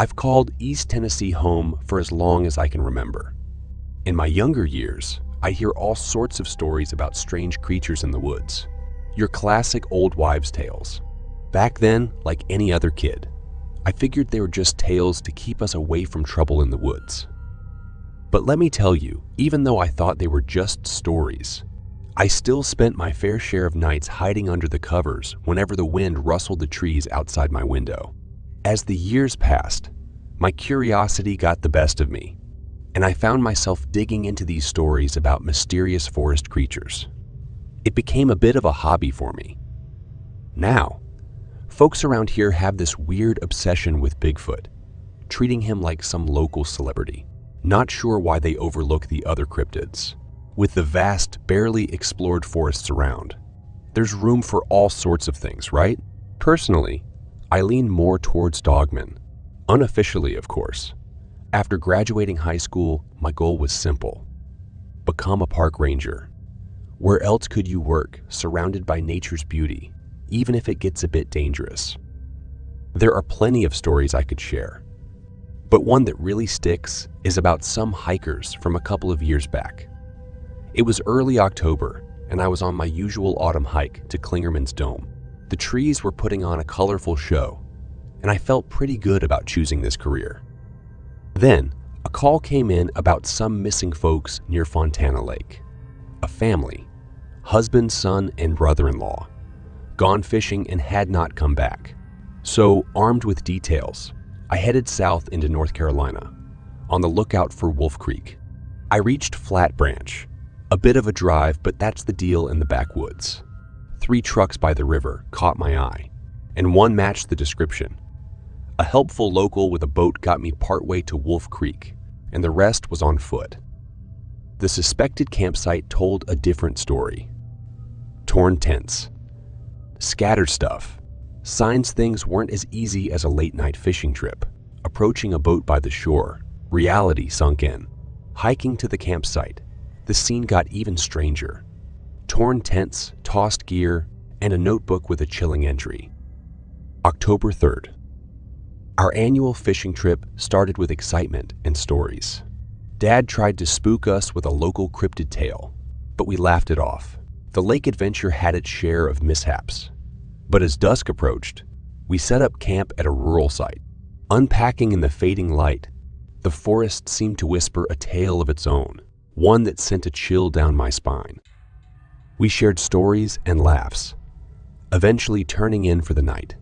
I've called East Tennessee home for as long as I can remember. In my younger years, I hear all sorts of stories about strange creatures in the woods. Your classic old wives' tales. Back then, like any other kid, I figured they were just tales to keep us away from trouble in the woods. But let me tell you, even though I thought they were just stories, I still spent my fair share of nights hiding under the covers whenever the wind rustled the trees outside my window. As the years passed, my curiosity got the best of me, and I found myself digging into these stories about mysterious forest creatures. It became a bit of a hobby for me. Now, folks around here have this weird obsession with Bigfoot, treating him like some local celebrity. Not sure why they overlook the other cryptids. With the vast, barely explored forests around, there's room for all sorts of things, right? Personally, I lean more towards dogmen. Unofficially, of course. After graduating high school, my goal was simple: become a park ranger. Where else could you work, surrounded by nature's beauty, even if it gets a bit dangerous? There are plenty of stories I could share, but one that really sticks is about some hikers from a couple of years back. It was early October, and I was on my usual autumn hike to Klingerman's Dome. The trees were putting on a colorful show, and I felt pretty good about choosing this career. Then, a call came in about some missing folks near Fontana Lake. A family, husband, son, and brother-in-law, gone fishing and had not come back. So, armed with details, I headed south into North Carolina, on the lookout for Wolf Creek. I reached Flat Branch, a bit of a drive, but that's the deal in the backwoods. 3 trucks by the river caught my eye, and one matched the description. A helpful local with a boat got me partway to Wolf Creek, and the rest was on foot. The suspected campsite told a different story. Torn tents, scattered stuff, signs things weren't as easy as a late-night fishing trip. Approaching a boat by the shore, reality sunk in. Hiking to the campsite, the scene got even stranger. Torn tents, tossed gear, and a notebook with a chilling entry. October 3rd. Our annual fishing trip started with excitement and stories. Dad tried to spook us with a local cryptid tale, but we laughed it off. The lake adventure had its share of mishaps. But as dusk approached, we set up camp at a rural site. Unpacking in the fading light, the forest seemed to whisper a tale of its own, one that sent a chill down my spine. We shared stories and laughs, eventually turning in for the night.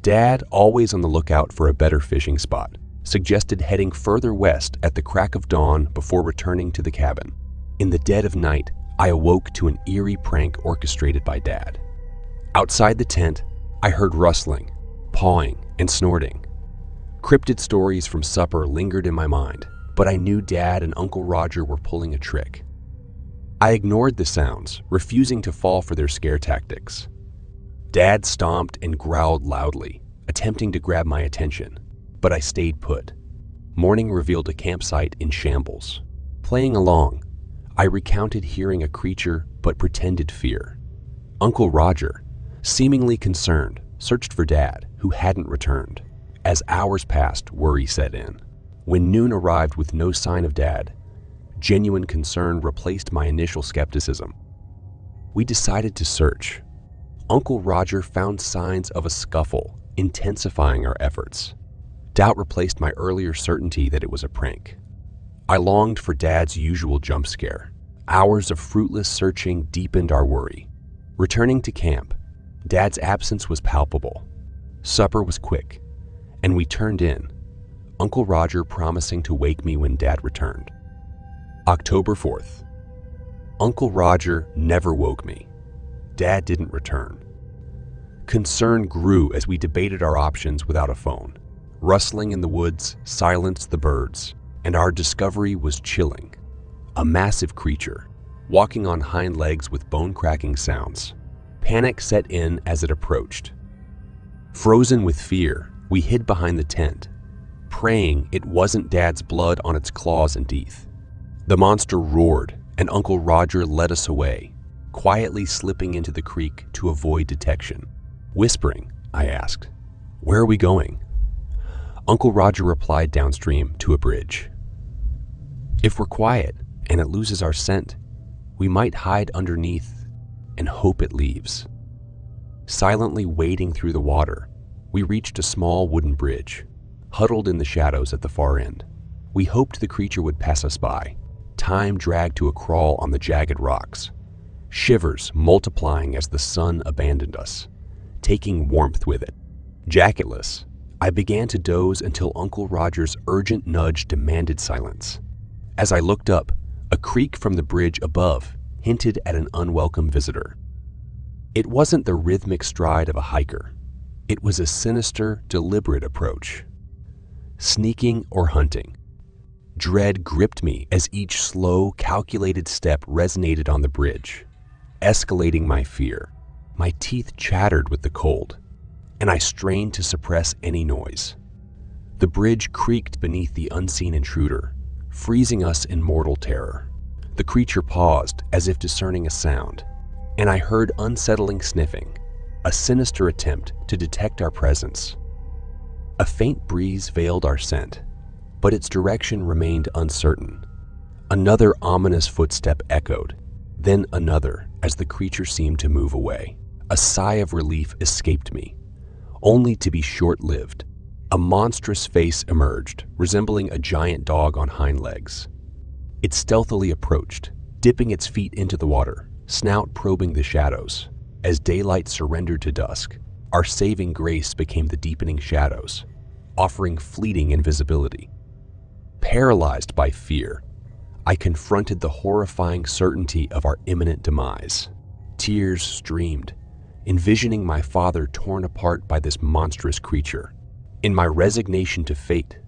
Dad, always on the lookout for a better fishing spot, suggested heading further west at the crack of dawn before returning to the cabin. In the dead of night, I awoke to an eerie prank orchestrated by Dad. Outside the tent, I heard rustling, pawing, and snorting. Cryptid stories from supper lingered in my mind, but I knew Dad and Uncle Roger were pulling a trick. I ignored the sounds, refusing to fall for their scare tactics. Dad stomped and growled loudly, attempting to grab my attention, but I stayed put. Morning revealed a campsite in shambles. Playing along, I recounted hearing a creature but pretended fear. Uncle Roger, seemingly concerned, searched for Dad, who hadn't returned. As hours passed, worry set in. When noon arrived with no sign of Dad, genuine concern replaced my initial skepticism. We decided to search. Uncle Roger found signs of a scuffle, intensifying our efforts. Doubt replaced my earlier certainty that it was a prank. I longed for Dad's usual jump scare. Hours of fruitless searching deepened our worry. Returning to camp, Dad's absence was palpable. Supper was quick, and we turned in, Uncle Roger promising to wake me when Dad returned. October 4th. Uncle Roger never woke me. Dad didn't return. Concern grew as we debated our options without a phone. Rustling in the woods silenced the birds, and our discovery was chilling. A massive creature, walking on hind legs with bone-cracking sounds. Panic set in as it approached. Frozen with fear, we hid behind the tent, praying it wasn't Dad's blood on its claws and teeth. The monster roared, and Uncle Roger led us away, quietly slipping into the creek to avoid detection. Whispering, I asked, "Where are we going?" Uncle Roger replied downstream to a bridge. If we're quiet and it loses our scent, we might hide underneath and hope it leaves. Silently wading through the water, we reached a small wooden bridge, huddled in the shadows at the far end. We hoped the creature would pass us by. Time dragged to a crawl on the jagged rocks, shivers multiplying as the sun abandoned us, taking warmth with it. Jacketless, I began to doze until Uncle Roger's urgent nudge demanded silence. As I looked up, a creak from the bridge above hinted at an unwelcome visitor. It wasn't the rhythmic stride of a hiker. It was a sinister, deliberate approach. Sneaking or hunting. Dread gripped me as each slow, calculated step resonated on the bridge, escalating my fear. My teeth chattered with the cold, and I strained to suppress any noise. The bridge creaked beneath the unseen intruder, freezing us in mortal terror. The creature paused as if discerning a sound, and I heard unsettling sniffing, a sinister attempt to detect our presence. A faint breeze veiled our scent, but its direction remained uncertain. Another ominous footstep echoed, then another as the creature seemed to move away. A sigh of relief escaped me, only to be short-lived. A monstrous face emerged, resembling a giant dog on hind legs. It stealthily approached, dipping its feet into the water, snout probing the shadows. As daylight surrendered to dusk, our saving grace became the deepening shadows, offering fleeting invisibility. Paralyzed by fear, I confronted the horrifying certainty of our imminent demise. Tears streamed, envisioning my father torn apart by this monstrous creature. In my resignation to fate,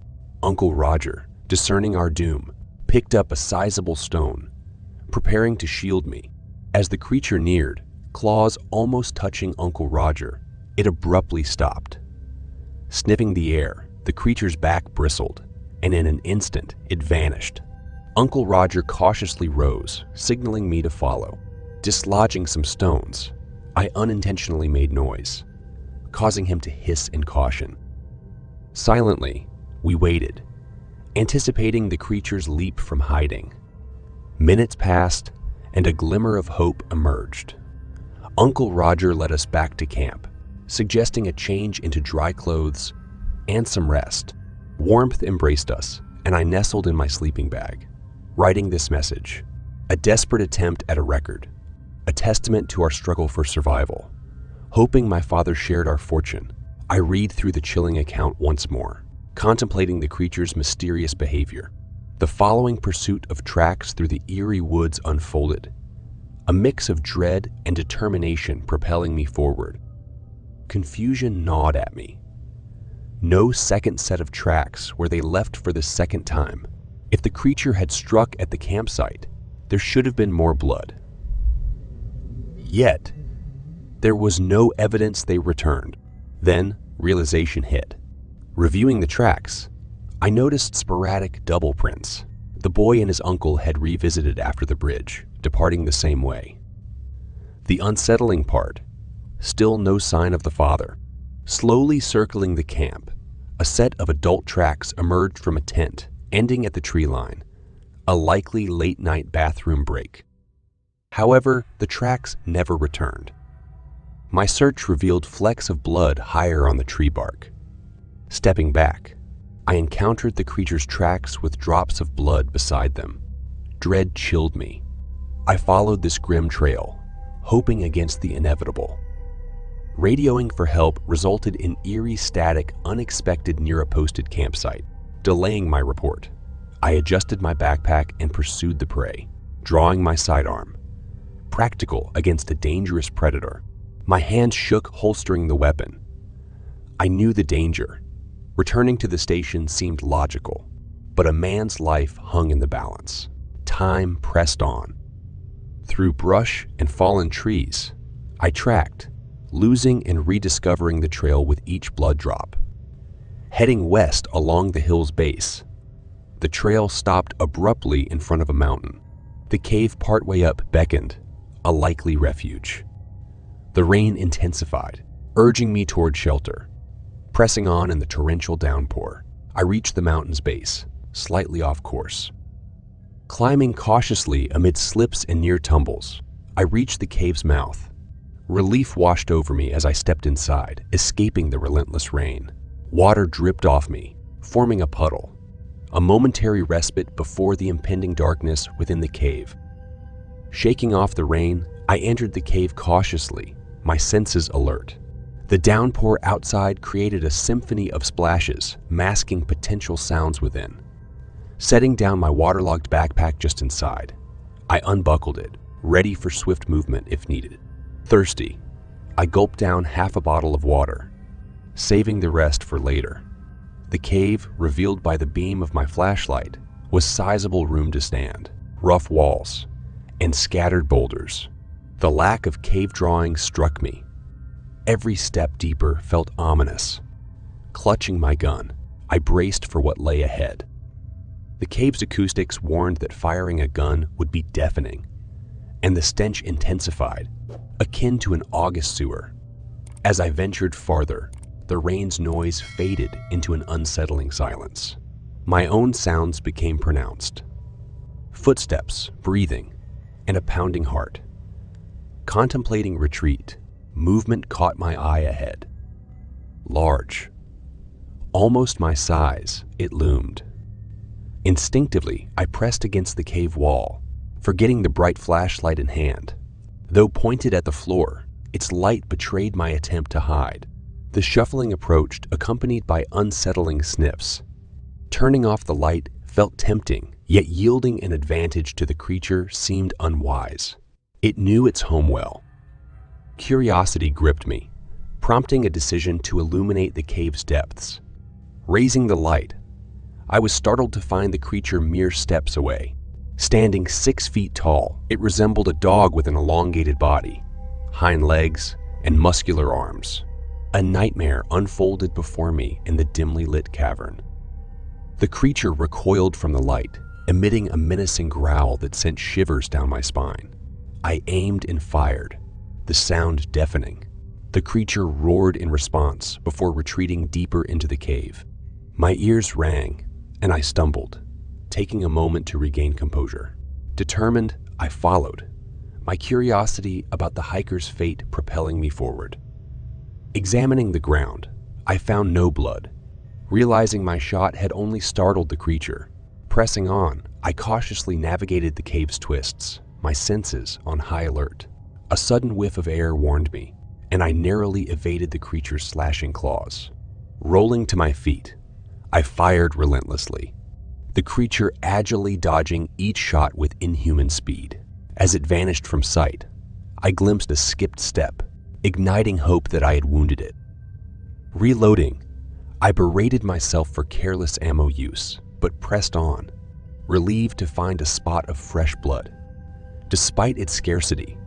Uncle Roger, discerning our doom, picked up a sizable stone, preparing to shield me. As the creature neared, claws almost touching Uncle Roger, it abruptly stopped. Sniffing the air, the creature's back bristled, and in an instant, it vanished. Uncle Roger cautiously rose, signaling me to follow. Dislodging some stones, I unintentionally made noise, causing him to hiss in caution. Silently, we waited, anticipating the creature's leap from hiding. Minutes passed, and a glimmer of hope emerged. Uncle Roger led us back to camp, suggesting a change into dry clothes and some rest. Warmth embraced us, and I nestled in my sleeping bag, writing this message, a desperate attempt at a record, a testament to our struggle for survival. Hoping my father shared our fortune, I read through the chilling account once more, contemplating the creature's mysterious behavior. The following pursuit of tracks through the eerie woods unfolded, a mix of dread and determination propelling me forward. Confusion gnawed at me. No second set of tracks where they left for the second time. If the creature had struck at the campsite, there should have been more blood. Yet, there was no evidence they returned. Then, realization hit. Reviewing the tracks, I noticed sporadic double prints. The boy and his uncle had revisited after the bridge, departing the same way. The unsettling part, still no sign of the father. Slowly circling the camp, a set of adult tracks emerged from a tent, ending at the tree line, a likely late-night bathroom break. However, the tracks never returned. My search revealed flecks of blood higher on the tree bark. Stepping back, I encountered the creature's tracks with drops of blood beside them. Dread chilled me. I followed this grim trail, hoping against the inevitable. Radioing for help resulted in eerie static unexpected near a posted campsite, delaying my report. I adjusted my backpack and pursued the prey, drawing my sidearm. Practical against a dangerous predator, my hands shook holstering the weapon. I knew the danger. Returning to the station seemed logical, but a man's life hung in the balance. Time pressed on. Through brush and fallen trees, I tracked, losing and rediscovering the trail with each blood drop. Heading west along the hill's base, the trail stopped abruptly in front of a mountain. The cave partway up beckoned, a likely refuge. The rain intensified, urging me toward shelter. Pressing on in the torrential downpour, I reached the mountain's base, slightly off course. Climbing cautiously amid slips and near tumbles, I reached the cave's mouth. Relief washed over me as I stepped inside, escaping the relentless rain. Water dripped off me, forming a puddle, a momentary respite before the impending darkness within the cave. Shaking off the rain, I entered the cave cautiously, my senses alert. The downpour outside created a symphony of splashes, masking potential sounds within. Setting down my waterlogged backpack just inside, I unbuckled it, ready for swift movement if needed. Thirsty, I gulped down half a bottle of water, saving the rest for later. The cave, revealed by the beam of my flashlight, was sizable room to stand, rough walls, and scattered boulders. The lack of cave drawings struck me. Every step deeper felt ominous. Clutching my gun, I braced for what lay ahead. The cave's acoustics warned that firing a gun would be deafening, and the stench intensified, akin to an August sewer. As I ventured farther, the rain's noise faded into an unsettling silence. My own sounds became pronounced. Footsteps, breathing, and a pounding heart. Contemplating retreat, movement caught my eye ahead. Large. Almost my size, it loomed. Instinctively, I pressed against the cave wall, forgetting the bright flashlight in hand. Though pointed at the floor, its light betrayed my attempt to hide. The shuffling approached, accompanied by unsettling sniffs. Turning off the light felt tempting, yet yielding an advantage to the creature seemed unwise. It knew its home well. Curiosity gripped me, prompting a decision to illuminate the cave's depths. Raising the light, I was startled to find the creature mere steps away. Standing 6 feet tall, it resembled a dog with an elongated body, hind legs, and muscular arms. A nightmare unfolded before me in the dimly lit cavern. The creature recoiled from the light, emitting a menacing growl that sent shivers down my spine. I aimed and fired, the sound deafening. The creature roared in response before retreating deeper into the cave. My ears rang, and I stumbled, taking a moment to regain composure. Determined, I followed, my curiosity about the hiker's fate propelling me forward. Examining the ground, I found no blood. Realizing my shot had only startled the creature, pressing on, I cautiously navigated the cave's twists, my senses on high alert. A sudden whiff of air warned me, and I narrowly evaded the creature's slashing claws. Rolling to my feet, I fired relentlessly, the creature agilely dodging each shot with inhuman speed. As it vanished from sight, I glimpsed a skipped step, igniting hope that I had wounded it. Reloading, I berated myself for careless ammo use, but pressed on, relieved to find a spot of fresh blood. Despite its scarcity,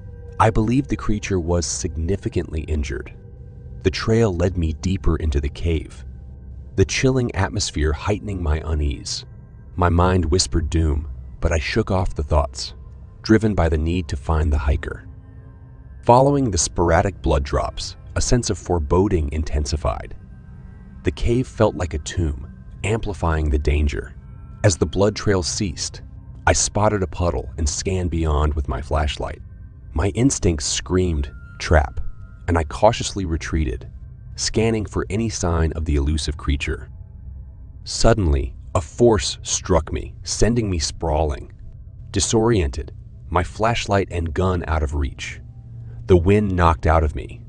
I believed the creature was significantly injured. The trail led me deeper into the cave, the chilling atmosphere heightening my unease. My mind whispered doom, but I shook off the thoughts, driven by the need to find the hiker. Following the sporadic blood drops, a sense of foreboding intensified. The cave felt like a tomb, amplifying the danger. As the blood trail ceased, I spotted a puddle and scanned beyond with my flashlight. My instincts screamed, trap, and I cautiously retreated, scanning for any sign of the elusive creature. Suddenly, a force struck me, sending me sprawling. Disoriented, my flashlight and gun out of reach. The wind knocked out of me.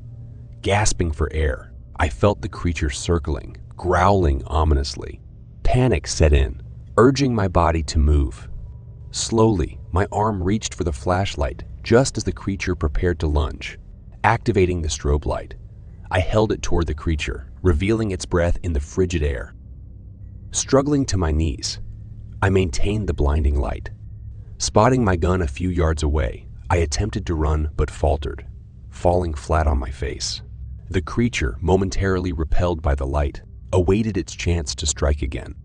Gasping for air, I felt the creature circling, growling ominously. Panic set in, urging my body to move. Slowly, my arm reached for the flashlight just as the creature prepared to lunge. Activating the strobe light, I held it toward the creature, revealing its breath in the frigid air. Struggling to my knees, I maintained the blinding light. Spotting my gun a few yards away, I attempted to run but faltered, falling flat on my face. The creature, momentarily repelled by the light, awaited its chance to strike again.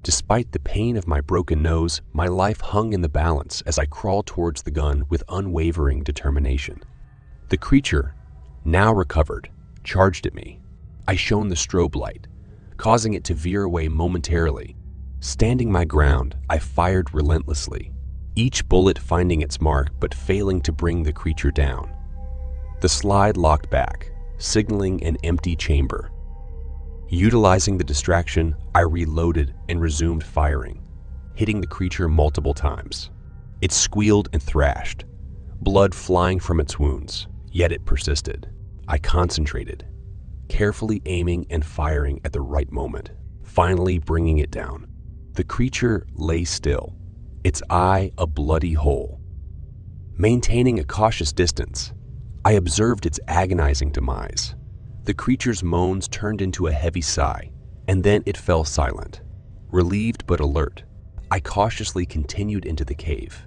Despite the pain of my broken nose, my life hung in the balance as I crawled towards the gun with unwavering determination. The creature, now recovered, charged at me. I shone the strobe light, causing it to veer away momentarily. Standing my ground, I fired relentlessly, each bullet finding its mark but failing to bring the creature down. The slide locked back, signaling an empty chamber. Utilizing the distraction, I reloaded and resumed firing, hitting the creature multiple times. It squealed and thrashed, blood flying from its wounds, yet it persisted. I concentrated, carefully aiming and firing at the right moment, finally bringing it down. The creature lay still, its eye a bloody hole. Maintaining a cautious distance, I observed its agonizing demise. The creature's moans turned into a heavy sigh, and then it fell silent. Relieved but alert, I cautiously continued into the cave,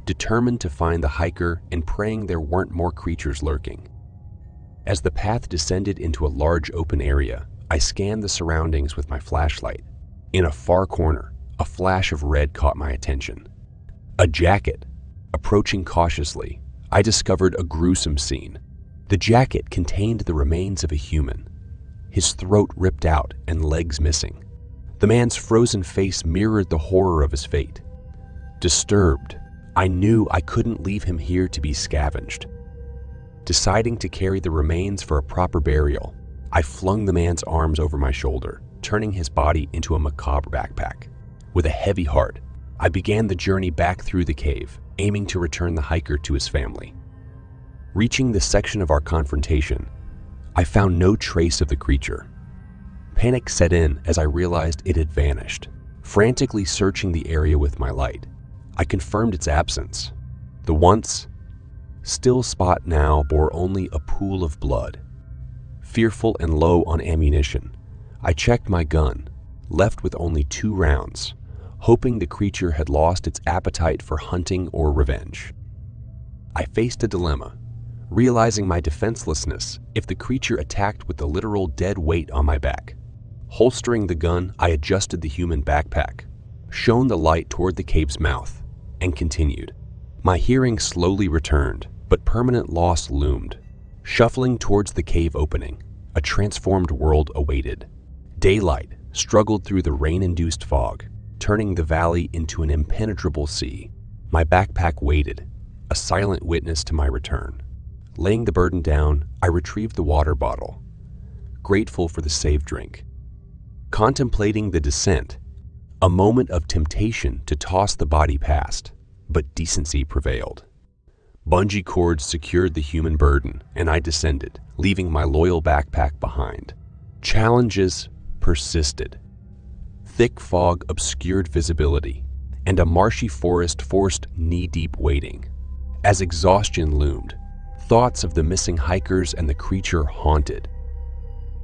determined to find the hiker and praying there weren't more creatures lurking. As the path descended into a large open area, I scanned the surroundings with my flashlight. In a far corner, a flash of red caught my attention. A jacket. Approaching cautiously, I discovered a gruesome scene. The jacket contained the remains of a human, his throat ripped out and legs missing. The man's frozen face mirrored the horror of his fate. Disturbed, I knew I couldn't leave him here to be scavenged. Deciding to carry the remains for a proper burial, I flung the man's arms over my shoulder, turning his body into a macabre backpack. With a heavy heart, I began the journey back through the cave, aiming to return the hiker to his family. Reaching the section of our confrontation, I found no trace of the creature. Panic set in as I realized it had vanished. Frantically searching the area with my light, I confirmed its absence. The once still spot now bore only a pool of blood. Fearful and low on ammunition, I checked my gun, left with only 2 rounds, hoping the creature had lost its appetite for hunting or revenge. I faced a dilemma, realizing my defenselessness if the creature attacked with the literal dead weight on my back. Holstering the gun, I adjusted the human backpack, shone the light toward the cave's mouth, and continued. My hearing slowly returned, but permanent loss loomed. Shuffling towards the cave opening, a transformed world awaited. Daylight struggled through the rain-induced fog, turning the valley into an impenetrable sea. My backpack waited, a silent witness to my return. Laying the burden down, I retrieved the water bottle, grateful for the saved drink. Contemplating the descent, a moment of temptation to toss the body past, but decency prevailed. Bungee cords secured the human burden, and I descended, leaving my loyal backpack behind. Challenges persisted. Thick fog obscured visibility, and a marshy forest forced knee-deep wading. As exhaustion loomed, thoughts of the missing hikers and the creature haunted.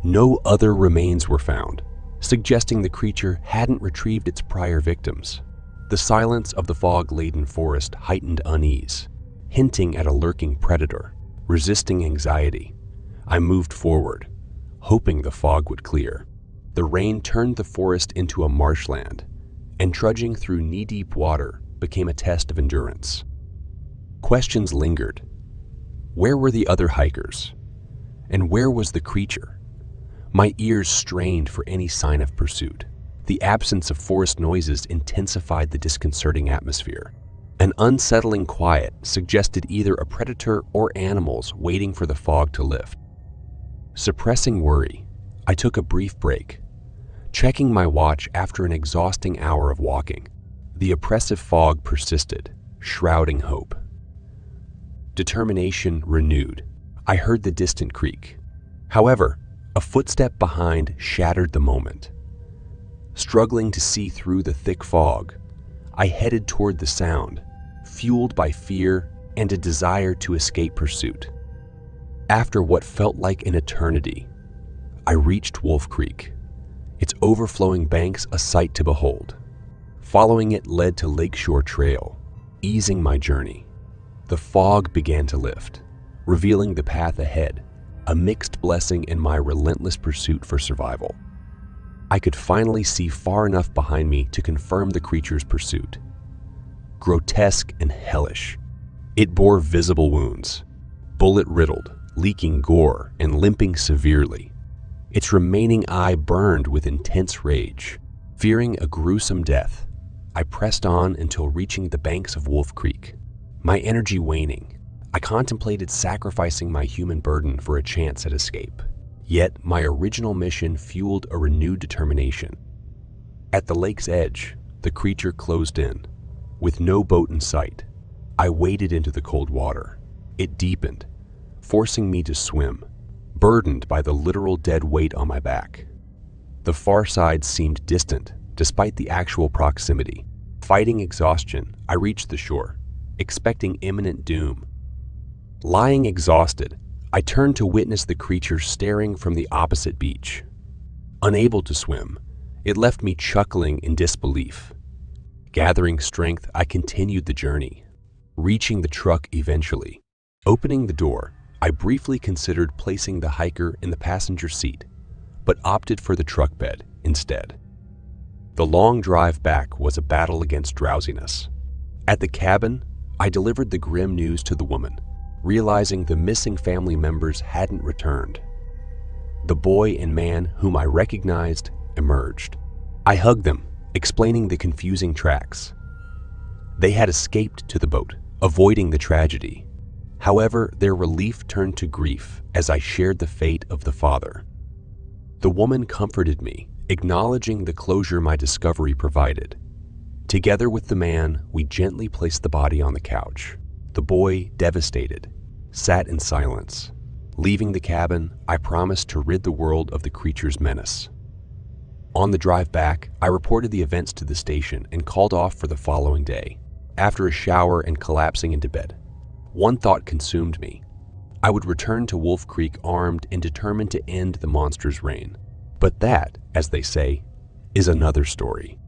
No other remains were found, suggesting the creature hadn't retrieved its prior victims. The silence of the fog-laden forest heightened unease, hinting at a lurking predator. Resisting anxiety, I moved forward, hoping the fog would clear. The rain turned the forest into a marshland, and trudging through knee-deep water became a test of endurance. Questions lingered. Where were the other hikers? And where was the creature? My ears strained for any sign of pursuit. The absence of forest noises intensified the disconcerting atmosphere. An unsettling quiet suggested either a predator or animals waiting for the fog to lift. Suppressing worry, I took a brief break, checking my watch after an exhausting hour of walking. The oppressive fog persisted, shrouding hope. Determination renewed. I heard the distant creak. However, a footstep behind shattered the moment. Struggling to see through the thick fog, I headed toward the sound, fueled by fear and a desire to escape pursuit. After what felt like an eternity, I reached Wolf Creek, its overflowing banks a sight to behold. Following it led to Lakeshore Trail, easing my journey. The fog began to lift, revealing the path ahead, a mixed blessing in my relentless pursuit for survival. I could finally see far enough behind me to confirm the creature's pursuit. Grotesque and hellish, it bore visible wounds, bullet-riddled, leaking gore and limping severely. Its remaining eye burned with intense rage. Fearing a gruesome death, I pressed on until reaching the banks of Wolf Creek. My energy waning, I contemplated sacrificing my human burden for a chance at escape. Yet my original mission fueled a renewed determination. At the lake's edge, the creature closed in. With no boat in sight, I waded into the cold water. It deepened, forcing me to swim, burdened by the literal dead weight on my back. The far side seemed distant, despite the actual proximity. Fighting exhaustion, I reached the shore, expecting imminent doom. Lying exhausted, I turned to witness the creature staring from the opposite beach. Unable to swim, it left me chuckling in disbelief. Gathering strength, I continued the journey, reaching the truck eventually. Opening the door, I briefly considered placing the hiker in the passenger seat, but opted for the truck bed instead. The long drive back was a battle against drowsiness. At the cabin, I delivered the grim news to the woman, realizing the missing family members hadn't returned. The boy and man whom I recognized emerged. I hugged them, explaining the confusing tracks. They had escaped to the boat, avoiding the tragedy. However, their relief turned to grief as I shared the fate of the father. The woman comforted me, acknowledging the closure my discovery provided. Together with the man, we gently placed the body on the couch. The boy, devastated, sat in silence. Leaving the cabin, I promised to rid the world of the creature's menace. On the drive back, I reported the events to the station and called off for the following day. After a shower and collapsing into bed, one thought consumed me. I would return to Wolf Creek armed and determined to end the monster's reign. But that, as they say, is another story.